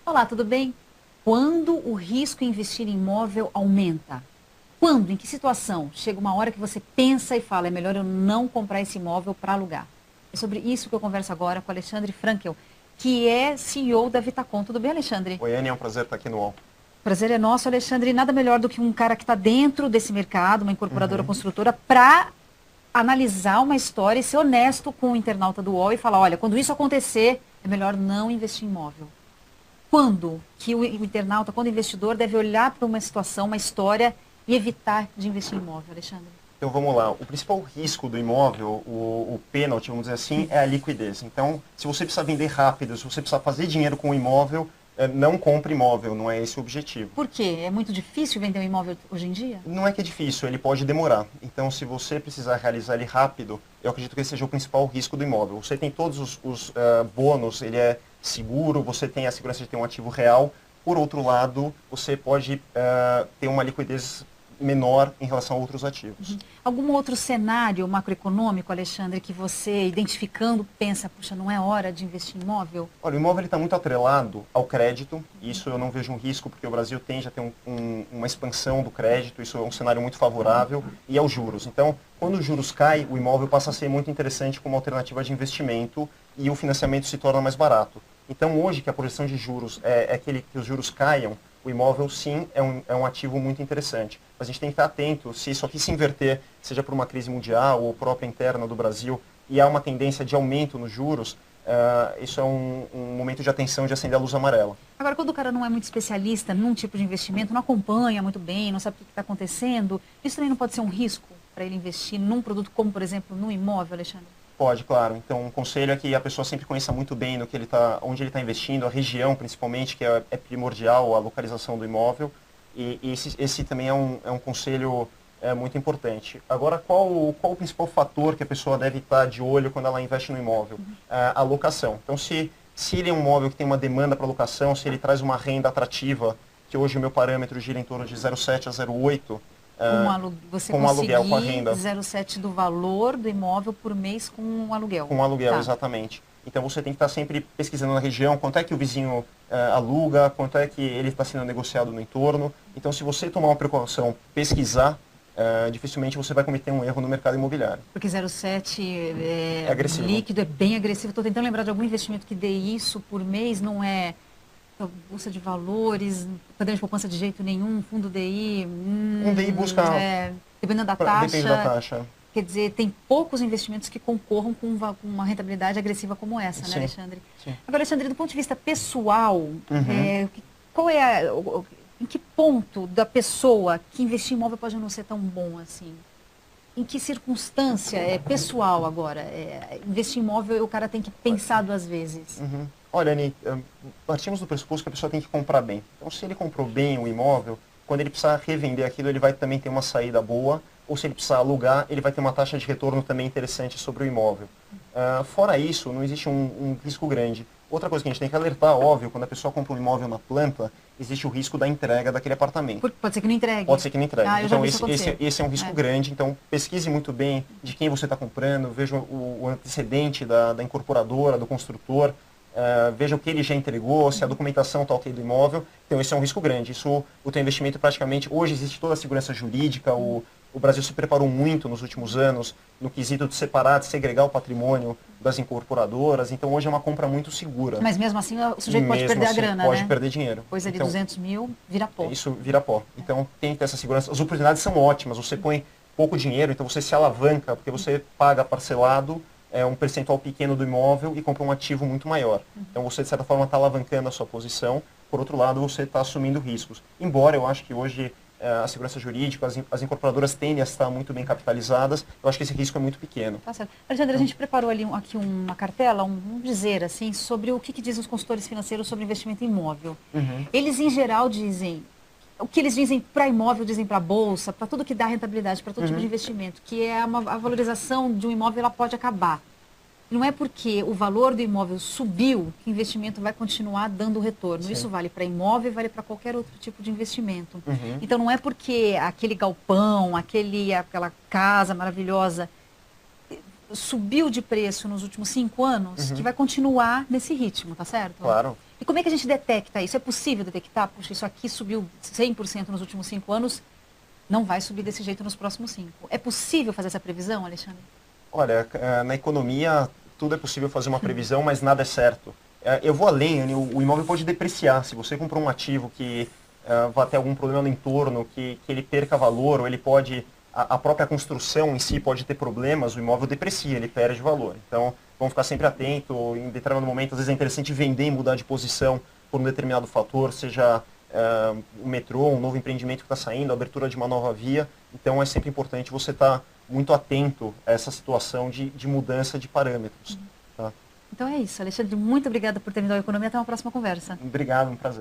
Olá, tudo bem? Quando o risco em investir em imóvel aumenta? Quando? Em que situação? Chega uma hora que você pensa e fala, é melhor eu não comprar esse imóvel para alugar. É sobre isso que eu converso agora com Alexandre Frankel, que é CEO da Vitacom. Tudo bem, Alexandre? Oi, Anny, é um prazer estar aqui no UOL. Prazer é nosso, Alexandre. Nada melhor do que um cara que está dentro desse mercado, uma incorporadora Uhum. construtora, para analisar uma história e ser honesto com o internauta do UOL e falar, olha, quando isso acontecer, é melhor não investir em imóvel. Quando que o internauta, quando o investidor deve olhar para uma situação, uma história e evitar de investir em imóvel, Alexandre? Então vamos lá. O principal risco do imóvel, o pênalti, vamos dizer assim, é a liquidez. Então, se você precisa vender rápido, se você precisa fazer dinheiro com o imóvel, não compre imóvel, não é esse o objetivo. Por quê? É muito difícil vender um imóvel hoje em dia? Não é que é difícil, ele pode demorar. Então, se você precisar realizar ele rápido, eu acredito que esse seja o principal risco do imóvel. Você tem todos os bônus, ele é seguro, você tem a segurança de ter um ativo real. Por outro lado, você pode ter uma liquidez menor em relação a outros ativos. Algum outro cenário macroeconômico, Alexandre, que você, identificando, pensa, puxa, não é hora de investir em imóvel? Olha, o imóvel está muito atrelado ao crédito, isso eu não vejo um risco, porque o Brasil tende a ter uma expansão do crédito, isso é um cenário muito favorável, e aos juros. Então, quando os juros caem, o imóvel passa a ser muito interessante como alternativa de investimento e o financiamento se torna mais barato. Então, hoje que a projeção de juros é que os juros caiam, o imóvel, sim, é um ativo muito interessante. Mas a gente tem que estar atento, se isso aqui se inverter, seja por uma crise mundial ou própria interna do Brasil, e há uma tendência de aumento nos juros, isso é um momento de atenção, de acender a luz amarela. Agora, quando o cara não é muito especialista num tipo de investimento, não acompanha muito bem, não sabe o que está acontecendo, isso também não pode ser um risco para ele investir num produto como, por exemplo, no imóvel, Alexandre? Pode, claro. Então, um conselho é que a pessoa sempre conheça muito bem no que onde ele está investindo, a região principalmente, que é primordial, a localização do imóvel. E esse também é um conselho muito importante. Agora, qual o principal fator que a pessoa deve estar de olho quando ela investe no imóvel? A locação. Então, se ele é um imóvel que tem uma demanda para locação, se ele traz uma renda atrativa, que hoje o meu parâmetro gira em torno de 0,7 a 0,8, Você com o aluguel, com a conseguir renda. 0,7 do valor do imóvel por mês com um aluguel. Com o aluguel, Tá. exatamente. Então você tem que estar sempre pesquisando na região quanto é que o vizinho aluga, quanto é que ele está sendo negociado no entorno. Então, se você tomar uma precaução, pesquisar, dificilmente você vai cometer um erro no mercado imobiliário. Porque 0,7 É agressivo. líquido, é bem agressivo. Estou tentando lembrar de algum investimento que dê isso por mês, não é bolsa de valores, caderneta de poupança de jeito nenhum, fundo DI. Um DI busca... Dependendo da Depende da taxa. taxa. Quer dizer, tem poucos investimentos que concorram com uma rentabilidade agressiva como essa, né, Sim, Alexandre? sim. Agora, Alexandre, do ponto de vista pessoal, qual é em que ponto da pessoa que investir em imóvel pode não ser tão bom assim? Em que circunstância é pessoal agora? Investir em imóvel, o cara tem que pensar duas vezes. Olha, Ani, partimos do pressuposto que a pessoa tem que comprar bem. Então, se ele comprou bem o imóvel, quando ele precisar revender aquilo, ele vai também ter uma saída boa, ou se ele precisar alugar, ele vai ter uma taxa de retorno também interessante sobre o imóvel. Fora isso, não existe um risco grande. Outra coisa que a gente tem que alertar, óbvio, quando a pessoa compra um imóvel na planta, existe o risco da entrega daquele apartamento. Porque pode ser que não entregue. Pode ser que não entregue. Eu já Então, vi isso acontecer. esse é um risco grande. Então, pesquise muito bem de quem você está comprando, veja o antecedente da incorporadora, do construtor, veja o que ele já entregou, se a documentação está ok do imóvel. Então, esse é um risco grande. O teu investimento praticamente... Hoje existe toda a segurança jurídica, o Brasil se preparou muito nos últimos anos no quesito de separar, de segregar o patrimônio das incorporadoras. Então, hoje é uma compra muito segura. Mas mesmo assim, o sujeito pode Mesmo perder assim, a grana, pode né? perder dinheiro. Pois ali Então, 200 mil, vira pó. isso vira pó. Então, tem que ter essa segurança. As oportunidades são ótimas. Você põe pouco dinheiro, então você se alavanca, porque você paga parcelado um percentual pequeno do imóvel e compra um ativo muito maior. Então, você, de certa forma, está alavancando a sua posição. Por outro lado, você está assumindo riscos. Embora eu acho que hoje a segurança jurídica, as incorporadoras tendem a estar muito bem capitalizadas, eu acho que esse risco é muito pequeno. Tá certo. Alexandre, a gente preparou ali aqui uma cartela, um dizer, assim, sobre o que dizem os consultores financeiros sobre investimento em imóvel. Eles, em geral, dizem... O que eles dizem para imóvel, dizem para bolsa, para tudo que dá rentabilidade, para todo tipo de investimento, que é a valorização de um imóvel, ela pode acabar. Não é porque o valor do imóvel subiu que o investimento vai continuar dando retorno. Sim. Isso vale para imóvel e vale para qualquer outro tipo de investimento. Então não é porque aquele galpão, aquela casa maravilhosa subiu de preço nos últimos 5 anos, que vai continuar nesse ritmo, tá certo? Claro. E como é que a gente detecta isso? É possível detectar? Puxa, isso aqui subiu 100% nos últimos 5 anos, não vai subir desse jeito nos próximos 5. É possível fazer essa previsão, Alexandre? Olha, na economia tudo é possível fazer uma previsão, mas nada é certo. Eu vou além, o imóvel pode depreciar. Se você comprou um ativo que vai ter algum problema no entorno, que ele perca valor, ou ele pode, a própria construção em si pode ter problemas, o imóvel deprecia, ele perde valor. Então, vamos ficar sempre atento. Em determinado momento, às vezes é interessante vender e mudar de posição por um determinado fator, seja o metrô, um novo empreendimento que está saindo, a abertura de uma nova via. Então, é sempre importante você estar muito atento a essa situação de mudança de parâmetros. Tá? Então é isso, Alexandre, muito obrigada por ter vindo ao Economia. Até uma próxima conversa. Obrigado, um prazer.